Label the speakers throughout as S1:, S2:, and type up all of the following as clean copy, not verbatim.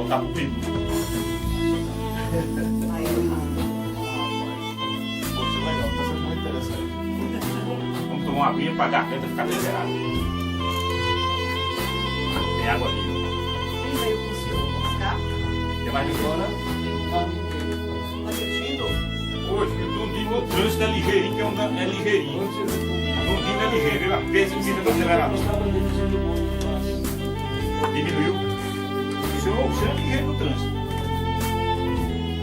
S1: voltar pro menu.
S2: Poxa, legal, tá sendo muito interessante.
S1: Vamos tomar uma aguinha pra garganta ficar liberada. Tem água ali.
S3: Quem veio com o senhor? Oscar?
S1: Tem mais de
S2: Agora,
S3: Tá dirigindo?
S1: hoje, o Dundino no trânsito é ligeirinho, que é ligeirinho. Dundino é ligeiro, viu? A peso que fica do acelerador. Diminuiu. O senhor é ligeiro no trânsito.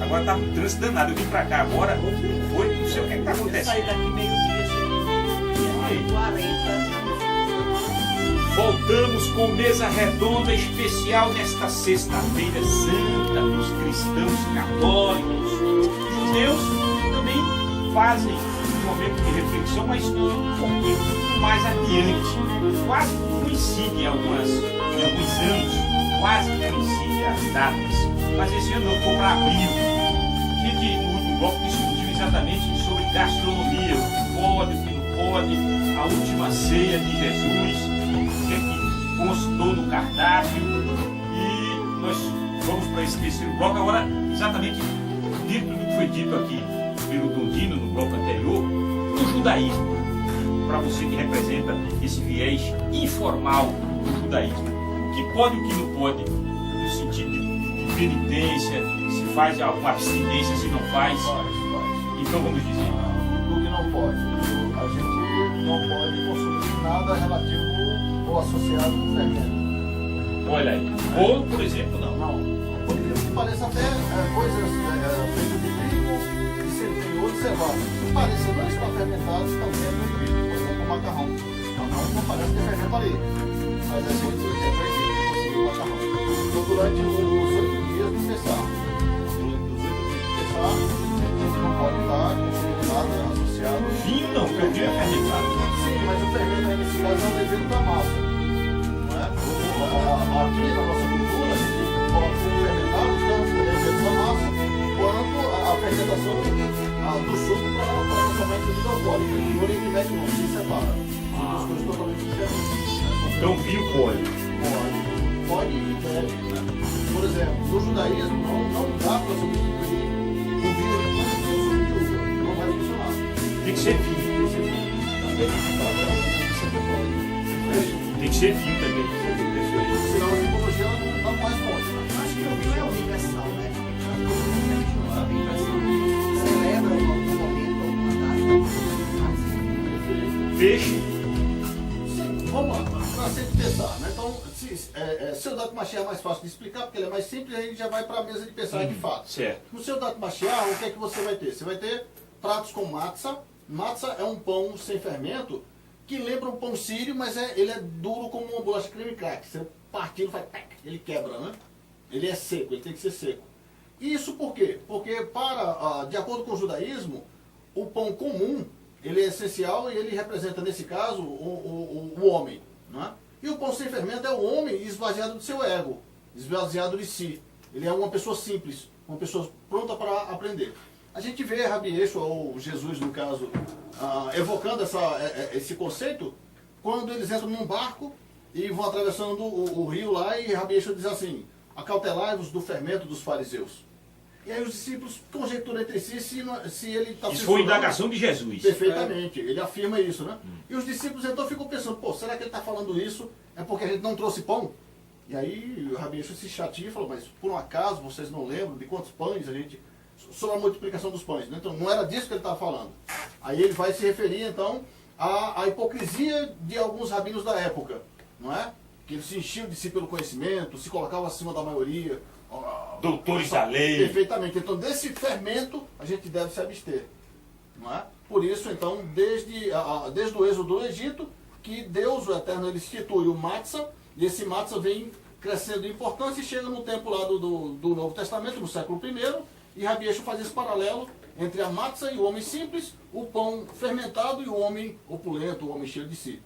S1: Agora tá um trânsito danado. Eu vim pra cá agora. Foi, não sei o que tá
S3: Eu
S1: acontecendo.
S3: saí daqui meio-dia, cheguei 40.
S1: Voltamos com mesa redonda especial nesta sexta-feira santa dos cristãos católicos. Os judeus também fazem um momento de reflexão, mas um pouquinho mais adiante. Quase coincide em alguns anos, quase coincide as datas. Mas esse ano não, ficou para abril. A gente, no último bloco, discutiu exatamente sobre gastronomia, o que pode, o que não pode, a última ceia de Jesus, o que é que constou no cardápio, e nós vamos para esse terceiro bloco agora, exatamente dentro do que foi dito aqui pelo Dundino no bloco anterior, do judaísmo, para você que representa esse viés informal do judaísmo. O que pode e o que não pode, no sentido de penitência, se faz alguma abstinência, se não faz. Então vamos dizer.
S2: do que não pode. A gente não pode consumir nada relativo ou associado com fermento.
S1: Olha aí, bolo, por exemplo, não.
S2: Não. Por incrível que pareça, até coisas feitas de trigo, de centeio ou de cevada, que pareça não estar fermentados, também é proibido. Por exemplo, o macarrão. Não parece ter fermento ali. Mas a gente é proibido de consumir o macarrão. Então, durante os 8 dias de cessar, a gente não pode estar consumindo nada associado.
S1: Vinho não, porque o vinho é fermentado.
S2: Sim, mas o fermento aí nesse caso é o levedo da massa. Não é? Aqui na nossa cultura, a gente coloca o fermentado, tanto o levedo da massa, quanto a fermentação do suco para somente bebida alcoólica. E o Oriente Médio não se separa. São duas coisas totalmente diferentes.
S1: Então vinho pode.
S2: Pode e deve. Né? Por exemplo, no judaísmo não dá para substituir o vinho de consumo de uva. Não vai funcionar.
S1: Tem que ser vinho.
S2: Também
S1: Tem que ser vinho também.
S2: senão a tipologia não corresponde.
S3: Acho que o vinho é universal, né? Celebra em algum momento, alguma data.
S1: Peixe.
S2: Sim, vamos lá, para sempre pensar, né? Então, seu dado Machiar é mais fácil de explicar, porque ele é mais simples, aí a gente já vai para a mesa de pensar de fato.
S1: Certo.
S2: No seu dado Machiar, o que é que você vai ter? Você vai ter pratos com matzah. Matzah é um pão sem fermento, que lembra um pão sírio, mas ele é duro como uma bolacha creme crack. Você partir, ele faz, ele quebra, né? Ele é seco, ele tem que ser seco. Isso por quê? Porque de acordo com o judaísmo, o pão comum, ele é essencial e ele representa, nesse caso, o homem. Não é? E o pão sem fermento é o homem esvaziado do seu ego, esvaziado de si. Ele é uma pessoa simples, uma pessoa pronta para aprender. A gente vê Rabi Yeshua, ou Jesus no caso, evocando esse conceito, quando eles entram num barco e vão atravessando o rio lá, e Rabi Yeshua diz assim: acautelai-vos do fermento dos fariseus. E aí os discípulos conjecturam entre si se ele está...
S1: Isso foi indagação de Jesus.
S2: Perfeitamente, ele afirma isso, né? E os discípulos então ficam pensando, pô, será que ele está falando isso? É porque a gente não trouxe pão? E aí o Rabi Yeshua se chateia e falou, mas por um acaso vocês não lembram de quantos pães a gente... Sobre a multiplicação dos pães, né? Então não era disso que ele estava falando. Aí ele vai se referir então à hipocrisia de alguns rabinos da época, não é? Que eles se enchiam de si pelo conhecimento, se colocavam acima da maioria.
S1: Doutores da lei.
S2: Perfeitamente. Então desse fermento a gente deve se abster, não é? Por isso então, desde o êxodo do Egito, que Deus, o Eterno, ele institui o matzah, e esse matzah vem crescendo em importância e chega no tempo lá do Novo Testamento, no século I, e Rabi Yeshua faz esse paralelo entre a matzah e o homem simples, o pão fermentado e o homem opulento, o homem cheio de si.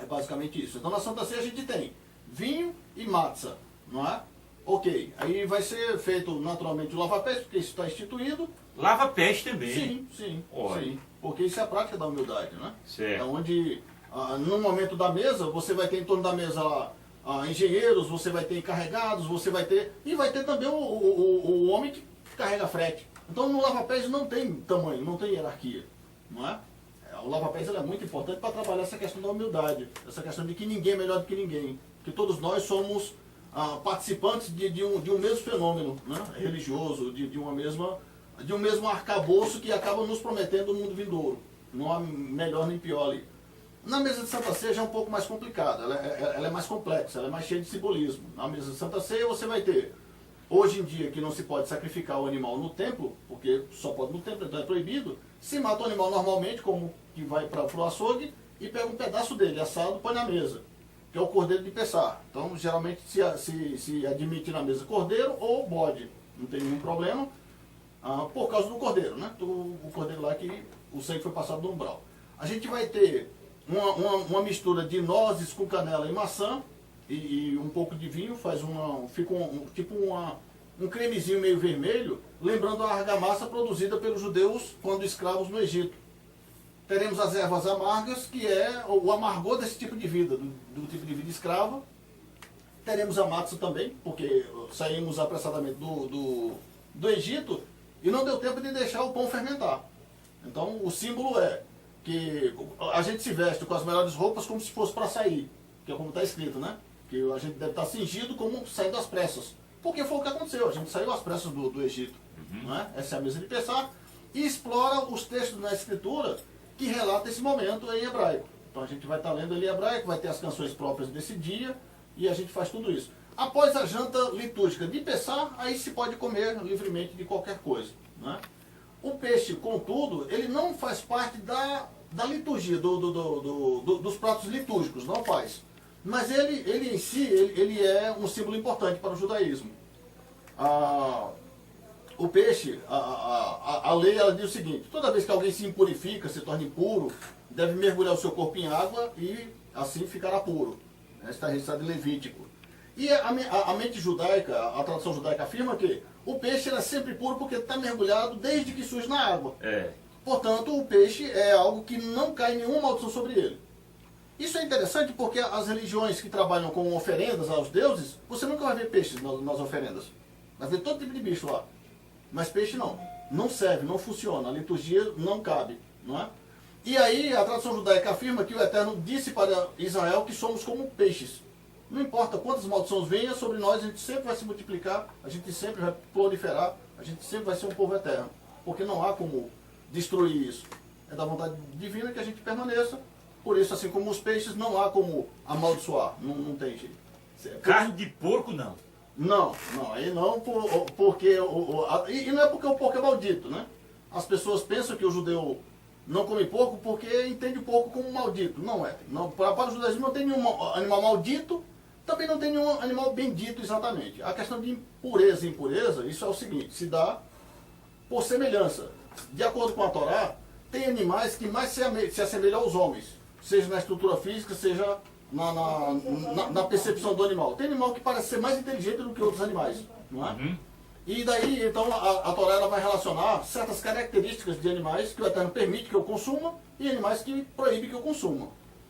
S2: É basicamente isso. Então na Santa Ceia a gente tem vinho e matzah, não é? Ok, aí vai ser feito naturalmente o lava-pés, porque isso está instituído.
S1: Lava-pés também.
S2: Sim, sim,
S1: Olha.
S2: sim. Porque isso é a prática da humildade, né?
S1: Certo.
S2: É onde, no momento da mesa, você vai ter em torno da mesa lá engenheiros, você vai ter encarregados, você vai ter... E vai ter também o homem que carrega frete. Então no lava-pés não tem tamanho, não tem hierarquia, não é? O lava-pés é muito importante para trabalhar essa questão da humildade, essa questão de que ninguém é melhor do que ninguém, que todos nós somos participantes de um mesmo fenômeno, né? Religioso, de um mesmo arcabouço que acaba nos prometendo um mundo vindouro. Não há melhor nem pior ali. Na mesa de Santa Ceia já é um pouco mais complicada, ela é mais complexa, ela é mais cheia de simbolismo. Na mesa de Santa Ceia você vai ter, hoje em dia que não se pode sacrificar o animal no templo, porque só pode no templo, então é proibido, se mata o animal normalmente, como que vai para o açougue, e pega um pedaço dele assado e põe na mesa, que é o cordeiro de Pessah. Então geralmente se admite na mesa cordeiro ou bode, não tem nenhum problema, por causa do cordeiro, né? O cordeiro lá que o sangue foi passado no umbral. A gente vai ter uma mistura de nozes com canela e maçã e um pouco de vinho, fica um cremezinho meio vermelho, lembrando a argamassa produzida pelos judeus quando escravos no Egito. Teremos as ervas amargas, que é o amargor desse tipo de vida, do tipo de vida escrava. Teremos a matzah também, porque saímos apressadamente do Egito e não deu tempo de deixar o pão fermentar. Então o símbolo é que a gente se veste com as melhores roupas como se fosse para sair, que é como está escrito, né? Que a gente deve estar cingido como saindo às pressas. Porque foi o que aconteceu, a gente saiu às pressas do Egito. Não é? Essa é a mesa de Pessah, e explora os textos na Escritura que relatam esse momento em hebraico. Então a gente vai estar lendo ali em hebraico, vai ter as canções próprias desse dia, e a gente faz tudo isso. Após a janta litúrgica de Pessah, aí se pode comer livremente de qualquer coisa. Não é? O peixe, contudo, ele não faz parte da liturgia, dos pratos litúrgicos, não faz. Mas ele em si, ele é um símbolo importante para o judaísmo. O peixe, a lei ela diz o seguinte: toda vez que alguém se impurifica, se torna impuro, deve mergulhar o seu corpo em água e assim ficará puro. Está registrado em Levítico. E a mente judaica, a tradição judaica afirma que o peixe é sempre puro porque está mergulhado desde que surge na água. Portanto, o peixe é algo que não cai nenhuma maldição sobre ele. Isso é interessante porque as religiões que trabalham com oferendas aos deuses, você nunca vai ver peixes nas oferendas. Vai ver todo tipo de bicho lá. Mas peixe não. Não serve, não funciona. A liturgia não cabe. Não é? E aí a tradição judaica afirma que o Eterno disse para Israel que somos como peixes. Não importa quantas maldições venham sobre nós, a gente sempre vai se multiplicar, a gente sempre vai proliferar, a gente sempre vai ser um povo eterno. Porque não há como destruir isso. É da vontade divina que a gente permaneça. Por isso, assim como os peixes, não há como amaldiçoar. Não tem jeito.
S1: Carne de porco, não.
S2: Não, aí não, porque... E não é porque o porco é maldito, né? As pessoas pensam que o judeu não come porco porque entende o porco como maldito. Não é. Não, para o judaísmo não tem nenhum animal maldito, também não tem nenhum animal bendito exatamente. A questão de impureza e impureza, isso é o seguinte, se dá por semelhança. De acordo com a Torá, tem animais que mais se assemelham aos homens, seja na estrutura física, seja na percepção do animal. Tem animal que parece ser mais inteligente do que outros animais, não é? E daí, então, a Torá ela vai relacionar certas características de animais que o Eterno permite que eu consuma e animais que proíbe que eu consuma.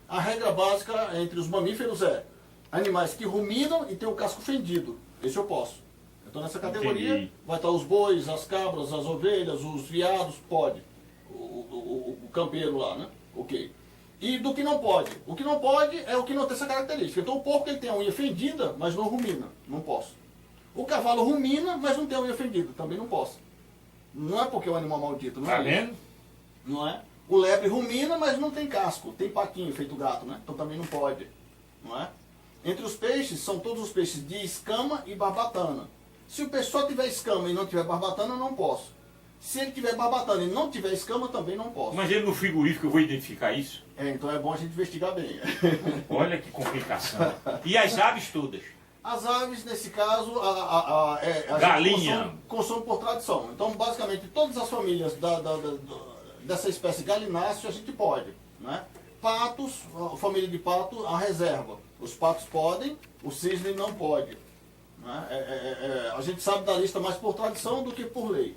S2: A regra básica entre os mamíferos é animais que ruminam e têm o casco fendido. Esse eu posso. Então, nessa categoria, vai estar os bois, as cabras, as ovelhas, os veados, pode. O campeiro lá, né? Ok. E do que não pode? O que não pode é o que não tem essa característica. Então, o porco ele tem a unha fendida, mas não rumina. Não posso. O cavalo rumina, mas não tem a unha fendida. Também não posso. Não é porque é um animal maldito, não é?
S1: Tá vendo?
S2: Não é? O lebre rumina, mas não tem casco. Tem paquinho, feito gato, né? Então também não pode. Não é? Entre os peixes, são todos os peixes de escama e barbatana. Se o peixe só tiver escama e não tiver barbatana, eu não posso. Se ele tiver barbatana e não tiver escama, também não posso.
S1: Mas ele no frigorífico eu vou identificar isso?
S2: Então é bom a gente investigar bem.
S1: Olha que complicação. E as aves todas?
S2: As aves, nesse caso, a
S1: galinha.
S2: Gente consome por tradição. Então, basicamente, todas as famílias dessa espécie galinácea a gente pode. Né? Patos, a família de pato, a reserva. Os patos podem, o cisne não pode. Né? A gente sabe da lista mais por tradição do que por lei.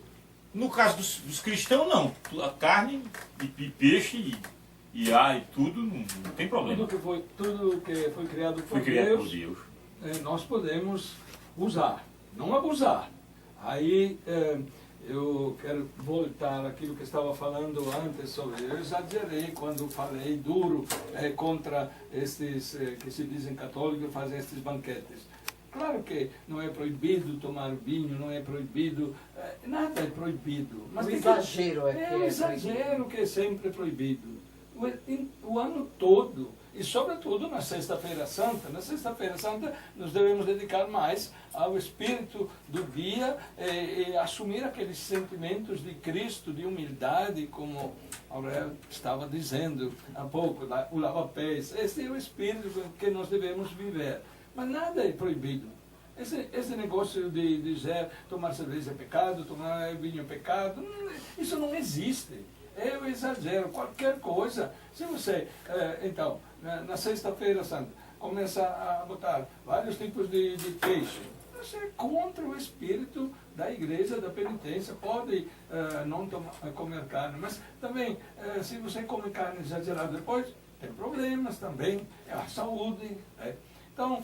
S1: No caso dos cristãos, não. A carne e peixe e tudo, não tem problema.
S4: Tudo que foi criado por
S1: Foi criado por
S4: Deus,
S1: Deus.
S4: nós podemos usar, não abusar. Aí eu quero voltar àquilo que estava falando antes sobre. Eu exagerei quando falei duro contra estes que se dizem católicos e fazem estes banquetes. Claro que não é proibido tomar vinho, não é proibido, nada é proibido. Mas
S3: O exagero
S4: o exagero que é sempre proibido. O ano todo, e sobretudo na Sexta-feira Santa. Na Sexta-feira Santa nós devemos dedicar mais ao espírito do dia e assumir aqueles sentimentos de Cristo, de humildade, como Aurélio estava dizendo há pouco, o lava-pés. Esse é o espírito que nós devemos viver. Mas nada é proibido. Esse negócio de dizer tomar cerveja é pecado, tomar vinho é pecado, isso não existe. É o exagero, qualquer coisa. Se você, então, na Sexta-feira Santa, começa a botar vários tipos de peixe, você é contra o espírito da igreja, da penitência. Pode não comer carne, mas também, se você come carne exagerada depois, tem problemas também, é a saúde. Então,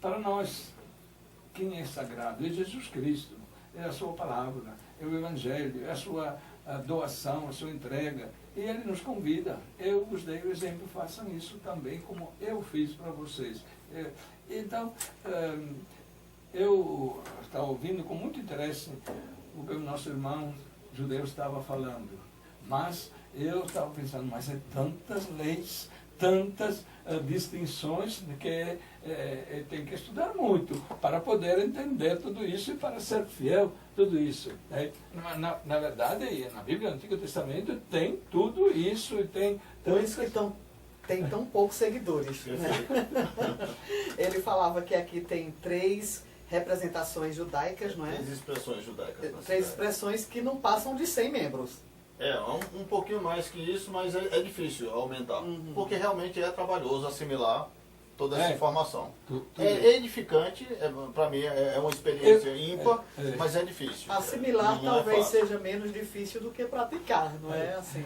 S4: para nós, quem é sagrado? É Jesus Cristo, é a sua palavra, é o Evangelho, é a sua doação, a sua entrega. E Ele nos convida. Eu vos dei o exemplo, façam isso também, como eu fiz para vocês. Então, eu estava ouvindo com muito interesse o que o nosso irmão judeu estava falando. Mas eu estava pensando, mas é tantas leis, tantas distinções que tem que estudar muito para poder entender tudo isso e para ser fiel a tudo isso. Na verdade, na Bíblia do Antigo Testamento tem tudo isso e tem...
S3: Por isso que tem tão poucos seguidores. Né? Ele falava que aqui tem 3 representações judaicas, não é?
S2: 3 expressões judaicas.
S3: 3 expressões que não passam de 100 membros.
S2: Um pouquinho mais que isso, mas é difícil aumentar. Porque realmente é trabalhoso assimilar toda essa informação. É edificante, para mim é uma experiência ímpar, mas é difícil.
S3: Assimilar talvez seja menos difícil do que praticar, não é assim?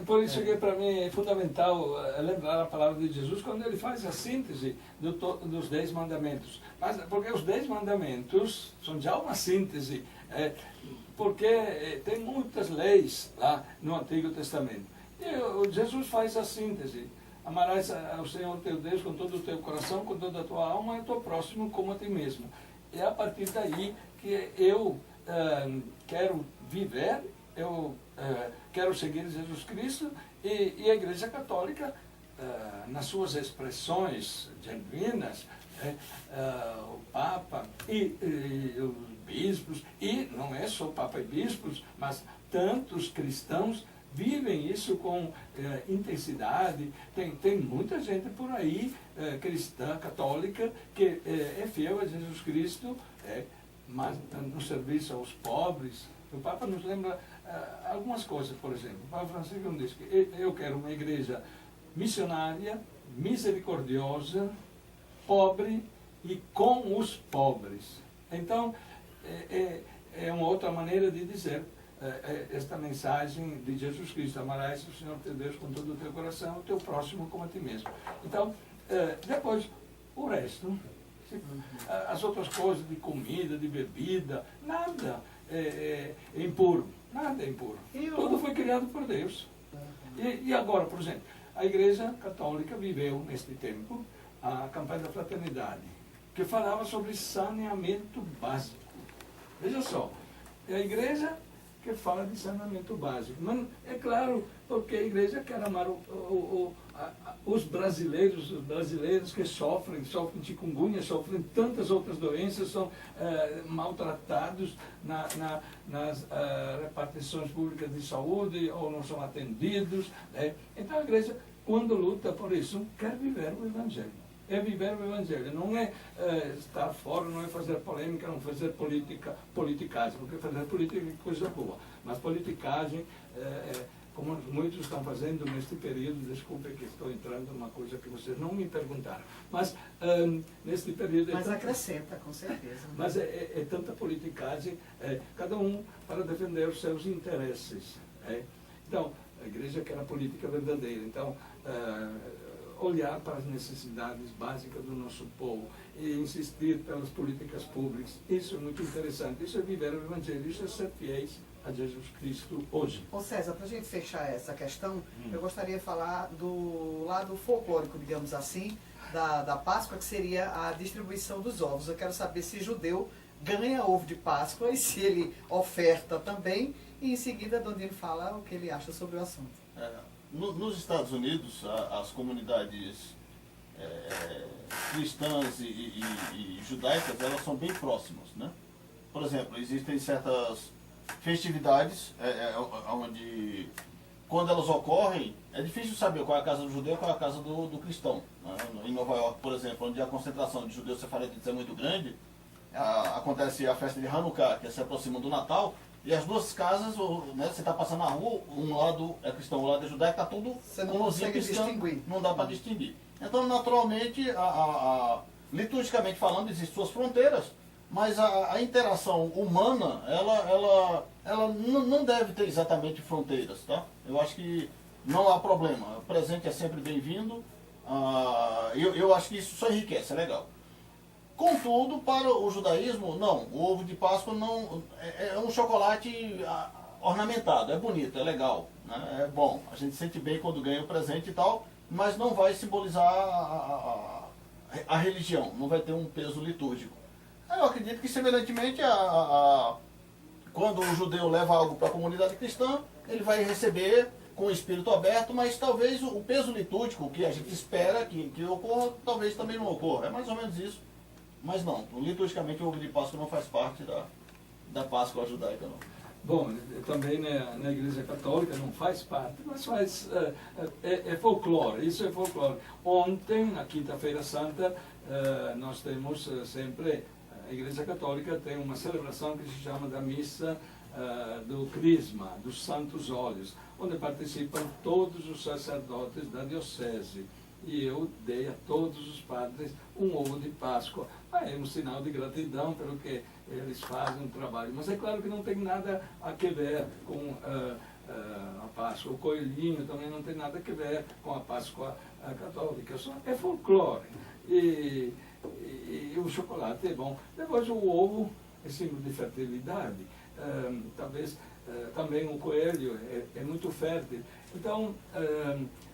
S4: Por isso que para mim é fundamental lembrar a palavra de Jesus quando ele faz a síntese dos 10 mandamentos. Mas, porque os 10 mandamentos são já uma síntese. Porque tem muitas leis lá no Antigo Testamento. E Jesus faz a síntese. Amarás ao Senhor teu Deus com todo o teu coração, com toda a tua alma e o teu próximo como a ti mesmo. É a partir daí que eu quero viver, eu quero seguir Jesus Cristo e a Igreja Católica, nas suas expressões genuínas, o Papa e os bispos, e não é só Papa e bispos, mas tantos cristãos vivem isso com intensidade. Tem muita gente por aí, cristã, católica, que é fiel a Jesus Cristo, mas no serviço aos pobres. O Papa nos lembra algumas coisas, por exemplo. O Papa Francisco diz que eu quero uma igreja missionária, misericordiosa, pobre e com os pobres. Então, é uma outra maneira de dizer esta mensagem de Jesus Cristo: amarás o Senhor teu Deus com todo o teu coração, o teu próximo como a ti mesmo. Então, depois, o resto, as outras coisas de comida, de bebida, nada é impuro, nada é impuro. Tudo foi criado por Deus. E agora, por exemplo, a Igreja Católica viveu neste tempo a campanha da fraternidade, que falava sobre saneamento básico. Veja só, é a igreja que fala de saneamento básico. Mas é claro, porque a igreja quer amar os brasileiros que sofrem chikungunya, sofrem tantas outras doenças, são maltratados nas repartições públicas de saúde ou não são atendidos. Então a igreja, quando luta por isso, quer viver o Evangelho. É viver o Evangelho, não é estar fora, não é fazer polêmica, não fazer politicagem, porque fazer política é coisa boa, mas politicagem, como muitos estão fazendo neste período, desculpe que estou entrando numa coisa que vocês não me perguntaram, mas neste período...
S3: Mas acrescenta, com certeza.
S4: Mas é tanta politicagem, cada um para defender os seus interesses. Então, A igreja quer a política verdadeira. Então, olhar para as necessidades básicas do nosso povo e insistir pelas políticas públicas, isso é muito interessante. Isso é viver o Evangelho, isso é ser fiéis a Jesus Cristo hoje.
S3: Ô César, para a gente fechar essa questão, eu gostaria de falar do lado folclórico, digamos assim, da Páscoa, que seria a distribuição dos ovos. Eu quero saber se judeu ganha ovo de Páscoa e se ele oferta também, e em seguida Dondino fala o que ele acha sobre o assunto.
S2: Nos Estados Unidos, as comunidades cristãs e judaicas, elas são bem próximas, né? Por exemplo, existem certas festividades onde, quando elas ocorrem, é difícil saber qual é a casa do judeu e qual é a casa do cristão, né? Em Nova York, por exemplo, onde a concentração de judeus sefaraditas é muito grande, acontece a festa de Hanukkah, que se aproxima do Natal, e as duas casas, né, você está passando na rua, um lado é cristão, um lado é judaico, está tudo
S3: você não consegue distinguir.
S2: Não dá para distinguir. Então, naturalmente, liturgicamente falando, existem suas fronteiras, mas a interação humana, ela não deve ter exatamente fronteiras, tá? Eu acho que não há problema. O presente é sempre bem-vindo. Eu acho que isso só enriquece, é legal. Contudo, para o judaísmo, não. O ovo de Páscoa não é um chocolate ornamentado, é bonito, é legal, né? É bom. A gente sente bem quando ganha o presente e tal, mas não vai simbolizar a religião, não vai ter um peso litúrgico. Eu acredito que, semelhantemente, quando o judeu leva algo para a comunidade cristã, ele vai receber com o espírito aberto, mas talvez o peso litúrgico que a gente espera que ocorra, talvez também não ocorra. É mais ou menos isso. Mas não, liturgicamente o ovo de Páscoa não faz parte da Páscoa judaica, não.
S4: Bom, também na Igreja Católica não faz parte, mas é folclore, isso é folclore. Ontem, na Quinta-feira Santa, nós temos sempre, a Igreja Católica tem uma celebração que se chama da Missa do Crisma, dos Santos Óleos, onde participam todos os sacerdotes da Diocese. E eu dei a todos os padres um ovo de Páscoa. É um sinal de gratidão pelo que eles fazem o trabalho. Mas é claro que não tem nada a ver com a Páscoa. O coelhinho também não tem nada a ver com a Páscoa católica. É folclore. E o chocolate é bom. Depois o ovo é símbolo de fertilidade. Talvez também o coelho é muito fértil. Então,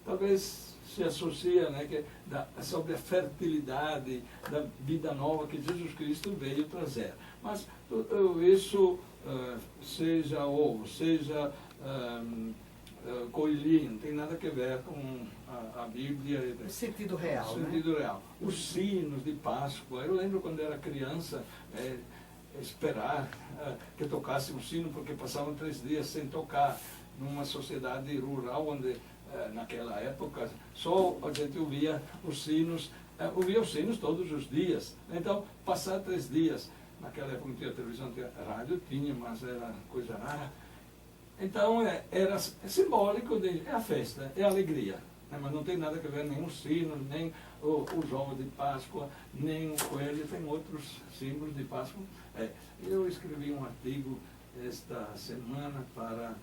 S4: talvez se associa, né, sobre a fertilidade da vida nova que Jesus Cristo veio trazer. Mas isso, seja ovo, seja coelhinho, não tem nada a ver com a Bíblia.
S3: O sentido real,
S4: o sentido real. Os sinos de Páscoa. Eu lembro quando era criança, esperar que tocasse um sino, porque passavam 3 dias sem tocar, numa sociedade rural onde naquela época só a gente ouvia os sinos todos os dias. Então, passar 3 dias, naquela época não tinha televisão, tinha rádio, tinha, mas era coisa rara. Então, era simbólico, é a festa, é a alegria. Né? Mas não tem nada a ver nem o sino, nem os ovos de Páscoa, nem o coelho, tem outros símbolos de Páscoa. Eu escrevi um artigo esta semana para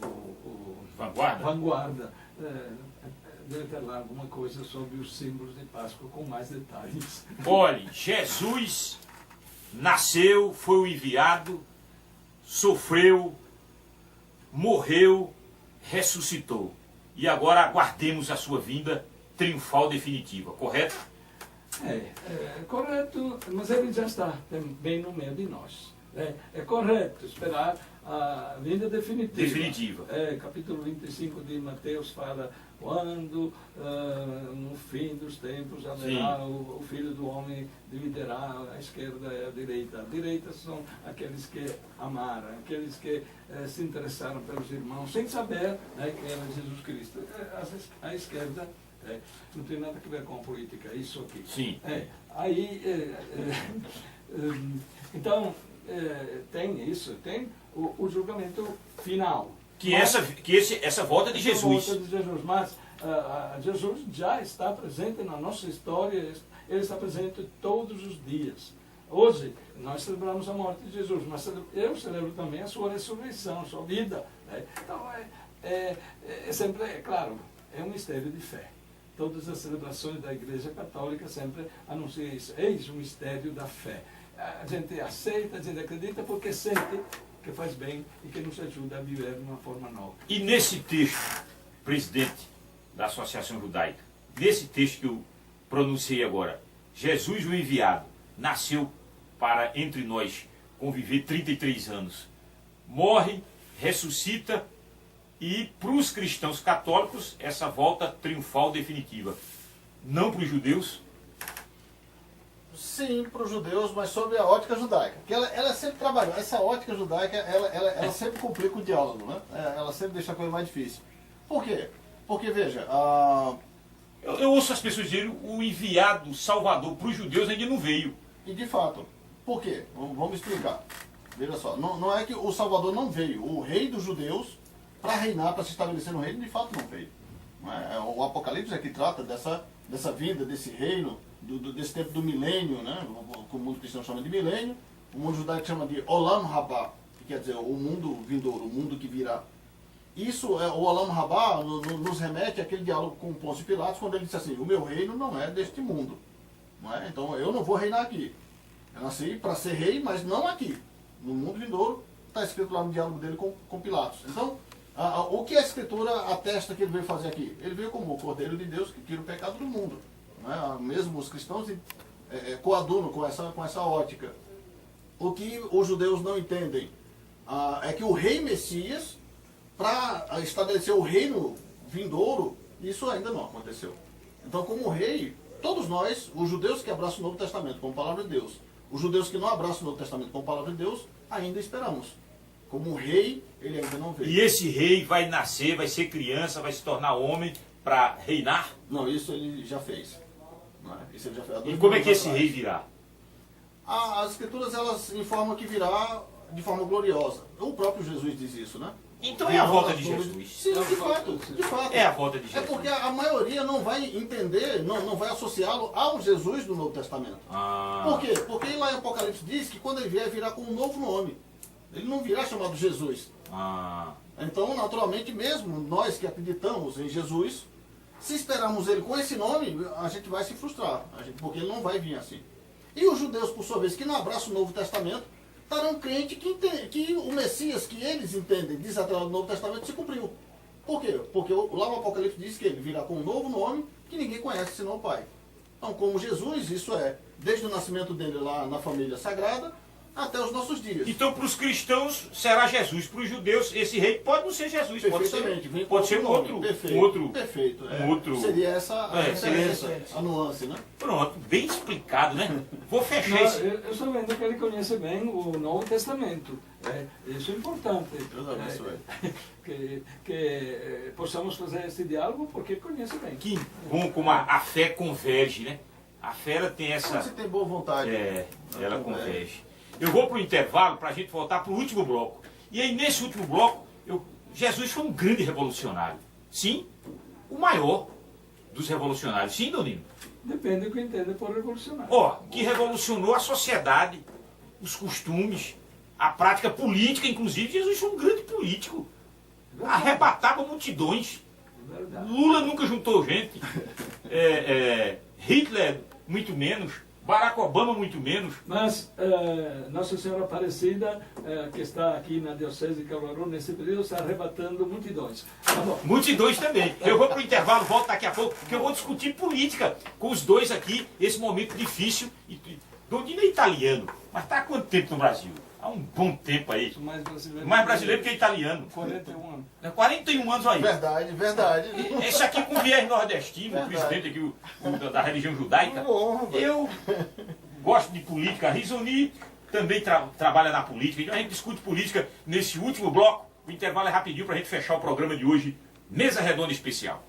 S4: o Vanguarda. Deve ter lá alguma coisa sobre os símbolos de Páscoa com mais detalhes.
S1: Olhe, Jesus nasceu, foi o enviado, sofreu, morreu, ressuscitou. E agora aguardemos a sua vinda triunfal definitiva, correto?
S4: Correto, mas ele já está bem no meio de nós. É correto esperar a vinda definitiva. Capítulo 25 de Mateus fala quando no fim dos tempos haverá o Filho do Homem dividirá a esquerda e a direita. A direita são aqueles que amaram, aqueles que se interessaram pelos irmãos, sem saber, né, que era Jesus Cristo. A esquerda não tem nada a ver com a política, isso aqui.
S1: Sim.
S4: Então, tem isso, tem o julgamento final.
S1: Essa volta de Jesus.
S4: Mas Jesus já está presente na nossa história, ele está presente todos os dias. Hoje, nós celebramos a morte de Jesus, mas eu celebro também a sua ressurreição, a sua vida. Né? Então, é sempre, é claro, é um mistério de fé. Todas as celebrações da Igreja Católica sempre anunciam isso. Eis o mistério da fé. A gente aceita, a gente acredita porque sente que faz bem e que nos ajuda a viver de uma forma nova.
S1: E nesse texto, presidente da Associação Judaica, nesse texto que eu pronunciei agora, Jesus o enviado, nasceu para entre nós conviver 33 anos, morre, ressuscita e para os cristãos católicos essa volta triunfal definitiva. Não para os judeus?
S2: Sim, para os judeus, mas sob a ótica judaica. Porque ela sempre trabalhou, essa ótica judaica, ela sempre complica o diálogo, né? Ela sempre deixa a coisa mais difícil. Por quê? Porque, veja,
S1: Eu ouço as pessoas dizerem o enviado Salvador para os judeus ainda não veio.
S2: e de fato, por quê? Vamos explicar. Veja só, não é que o Salvador não veio, o rei dos judeus, para reinar, para se estabelecer no reino, de fato não veio. Não é? O Apocalipse é que trata dessa vinda, desse reino, desse tempo do milênio, né? Que o mundo cristão chama de milênio, o mundo judaico chama de Olam Rabá, que quer dizer o mundo vindouro, o mundo que virá. Isso, o Olam Rabá, nos remete àquele diálogo com Pôncio Pilatos, quando ele disse assim, o meu reino não é deste mundo. Não é? Então eu não vou reinar aqui. Eu nasci para ser rei, mas não aqui. No mundo vindouro, está escrito lá no diálogo dele com Pilatos. Então, o que a Escritura atesta que ele veio fazer aqui? Ele veio como o Cordeiro de Deus que tira o pecado do mundo. Não é? Mesmo os cristãos coadunam com essa ótica. O que os judeus não entendem é que o rei Messias, para estabelecer o reino vindouro, isso ainda não aconteceu. Então, como rei, todos nós, os judeus que abraçam o Novo Testamento como palavra de Deus, os judeus que não abraçam o Novo Testamento como palavra de Deus, ainda esperamos. Como rei, ele ainda não veio.
S1: E esse rei vai nascer, vai ser criança, vai se tornar homem para reinar?
S2: Não, isso ele já fez. Não é? Isso ele já fez.
S1: E como é que esse rei virá?
S2: As Escrituras, elas informam que virá de forma gloriosa. O próprio Jesus diz isso, né?
S1: Então é a volta de Jesus.
S2: Sim, de fato.
S1: É a volta de
S2: É
S1: Jesus.
S2: porque a maioria não vai entender, não vai associá-lo ao Jesus do Novo Testamento. Por quê? Porque lá em Apocalipse diz que quando ele vier, virá com um novo nome. Ele não virá chamado Jesus. Então, naturalmente, mesmo nós que acreditamos em Jesus, se esperarmos ele com esse nome, a gente vai se frustrar, porque ele não vai vir assim. E os judeus, por sua vez, que não abraçam o Novo Testamento, estarão crentes que o Messias que eles entendem, desatrelado do Novo Testamento, se cumpriu. Por quê? Porque lá no Apocalipse diz que ele virá com um novo nome que ninguém conhece senão o Pai. Então, como Jesus, isso é, desde o nascimento dele lá na família sagrada, até os nossos dias.
S1: Então, para os cristãos, será Jesus. Para os judeus, esse rei pode não ser Jesus.
S2: Perfeitamente.
S1: Pode ser um outro.
S2: Perfeito.
S1: Um outro.
S2: Seria essa
S1: seria
S2: a nuance, né?
S1: Pronto, bem explicado, né? Vou fechar esse.
S4: Eu estou vendo que ele conhece bem o Novo Testamento. Isso é importante. Que possamos fazer esse diálogo porque ele conhece bem.
S1: Que bom como a fé converge, né? A fé ela tem essa...
S2: Quando você tem boa vontade.
S1: Ela converge. Eu vou para o intervalo para a gente voltar para o último bloco. E aí, nesse último bloco, Jesus foi um grande revolucionário. Sim, o maior dos revolucionários. Sim, Donino?
S4: Depende do que entende por revolucionário.
S1: Que revolucionou a sociedade, os costumes, a prática política, inclusive. Jesus foi um grande político. Arrebatava multidões. Lula nunca juntou gente. Hitler, muito menos. Barack Obama, muito menos.
S4: Mas Nossa Senhora Aparecida, que está aqui na Diocese de Caruaru, nesse período, está arrebatando multidões. Tá bom.
S1: Multidões também. Eu vou para o intervalo, volto daqui a pouco, porque eu vou discutir política com os dois aqui, esse momento difícil. Dondino é italiano, mas está há quanto tempo no Brasil? Há um bom tempo aí. Mais brasileiro que italiano.
S4: 41 anos.
S1: 41 anos aí.
S2: Verdade.
S1: Esse aqui com viés nordestino, o presidente aqui da religião judaica. Eu gosto de política. Risoni também trabalha na política. Então a gente discute política nesse último bloco. O intervalo é rapidinho para a gente fechar o programa de hoje. Mesa Redonda Especial.